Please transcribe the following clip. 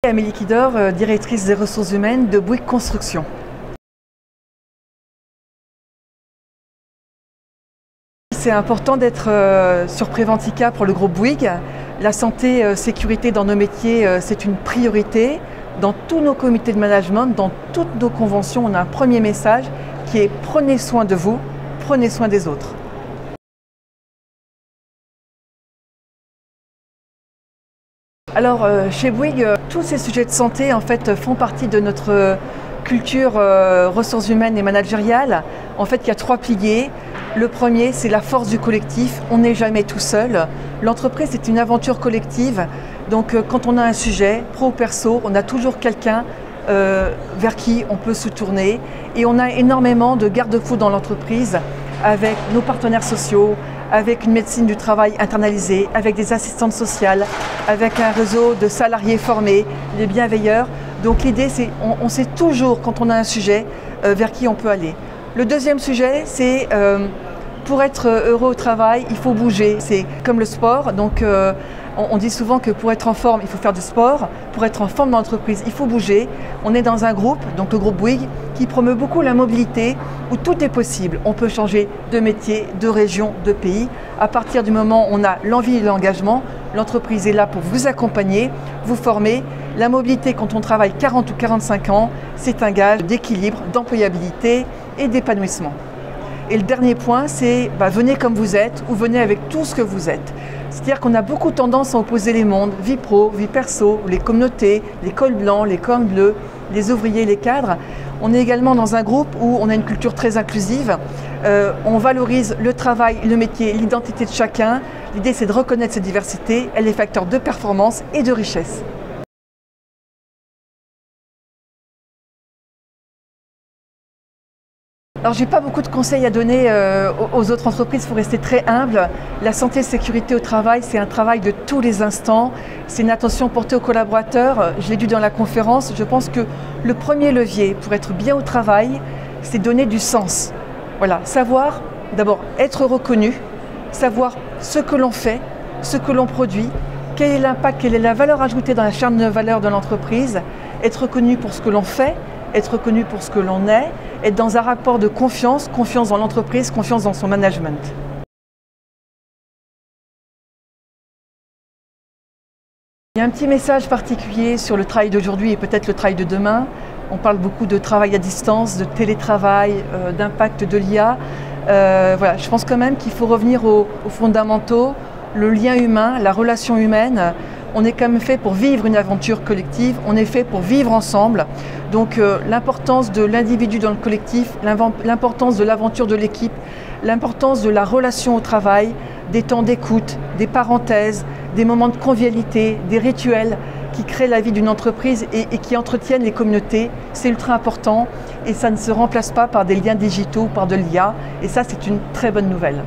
Amélie Kidor, directrice des ressources humaines de Bouygues Construction. C'est important d'être sur Préventica pour le groupe Bouygues. La santé, sécurité dans nos métiers, c'est une priorité. Dans tous nos comités de management, dans toutes nos conventions, on a un premier message qui est prenez soin de vous, prenez soin des autres. Alors chez Bouygues, tous ces sujets de santé en fait font partie de notre culture ressources humaines et managériale. En fait, il y a 3 piliers. Le premier, c'est la force du collectif. On n'est jamais tout seul. L'entreprise, c'est une aventure collective. Donc quand on a un sujet, pro ou perso, on a toujours quelqu'un vers qui on peut se tourner. Et on a énormément de garde-fous dans l'entreprise avec nos partenaires sociaux, avec une médecine du travail internalisée, avec des assistantes sociales, avec un réseau de salariés formés, les bienveilleurs. Donc l'idée, c'est on sait toujours quand on a un sujet vers qui on peut aller. Le deuxième sujet, c'est pour être heureux au travail, il faut bouger. C'est comme le sport. Donc on dit souvent que pour être en forme, il faut faire du sport. Pour être en forme dans l'entreprise, il faut bouger. On est dans un groupe, donc le groupe Bouygues, qui promeut beaucoup la mobilité, où tout est possible. On peut changer de métier, de région, de pays. À partir du moment où on a l'envie et l'engagement, l'entreprise est là pour vous accompagner, vous former. La mobilité, quand on travaille 40 ou 45 ans, c'est un gage d'équilibre, d'employabilité et d'épanouissement. Et le dernier point, c'est venez comme vous êtes ou venez avec tout ce que vous êtes. C'est-à-dire qu'on a beaucoup tendance à opposer les mondes, vie pro, vie perso, les communautés, les cols blancs, les cornes bleues, les ouvriers, les cadres. On est également dans un groupe où on a une culture très inclusive. On valorise le travail, le métier, l'identité de chacun. L'idée, c'est de reconnaître cette diversité. Elle est facteur de performance et de richesse. Alors, j'ai pas beaucoup de conseils à donner aux autres entreprises, il faut rester très humble. La santé et sécurité au travail, c'est un travail de tous les instants. C'est une attention portée aux collaborateurs. Je l'ai dit dans la conférence, je pense que le premier levier pour être bien au travail, c'est donner du sens. Voilà, savoir d'abord être reconnu, savoir ce que l'on fait, ce que l'on produit, quel est l'impact, quelle est la valeur ajoutée dans la chaîne de valeur de l'entreprise, être reconnu pour ce que l'on fait, être reconnu pour ce que l'on est, être dans un rapport de confiance, confiance dans l'entreprise, confiance dans son management. Il y a un petit message particulier sur le travail d'aujourd'hui et peut-être le travail de demain. On parle beaucoup de travail à distance, de télétravail, d'impact de l'IA. Voilà, je pense quand même qu'il faut revenir aux fondamentaux, le lien humain, la relation humaine. On est quand même fait pour vivre une aventure collective, on est fait pour vivre ensemble. Donc l'importance de l'individu dans le collectif, l'importance de l'aventure de l'équipe, l'importance de la relation au travail, des temps d'écoute, des parenthèses, des moments de convivialité, des rituels qui créent la vie d'une entreprise et qui entretiennent les communautés, c'est ultra important et ça ne se remplace pas par des liens digitaux, par de l'IA et ça c'est une très bonne nouvelle.